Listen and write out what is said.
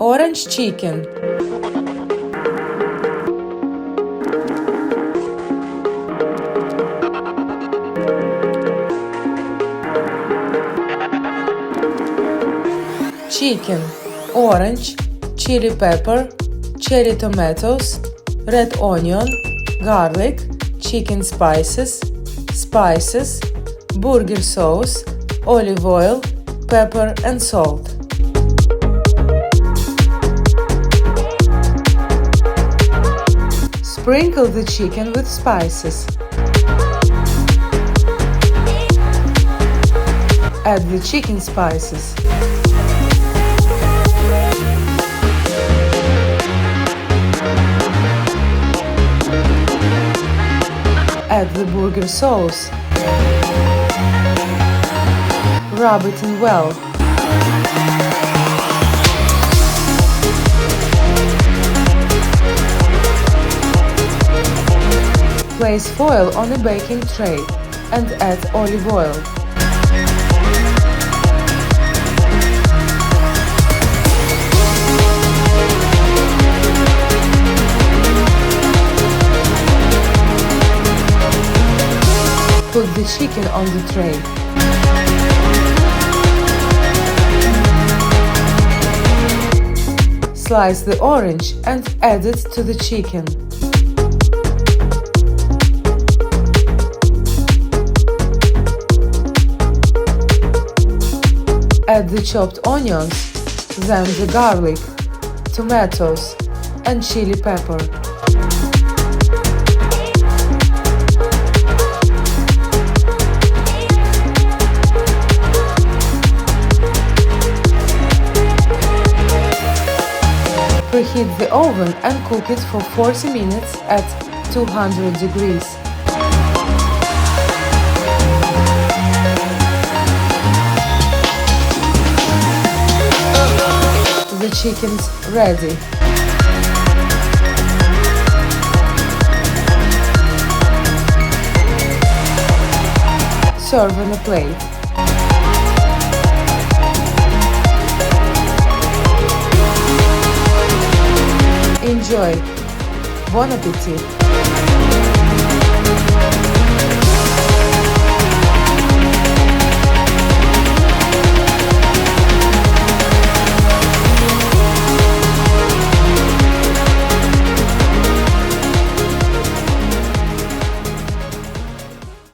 Orange chicken. Chicken, orange, chili pepper, cherry tomatoes, red onion, garlic, chicken spices, burger sauce, olive oil, pepper and salt. Sprinkle the chicken with spices. Add the chicken spices. Add the burger sauce. Rub it in well. Place foil on a baking tray and add olive oil. Put the chicken on the tray. Slice the orange and add it to the chicken. Add the chopped onions, then the garlic, tomatoes, and chili pepper. Preheat the oven and cook it for 40 minutes at 200 degrees. The chicken's ready. Serve on a plate. Enjoy! Bon appétit!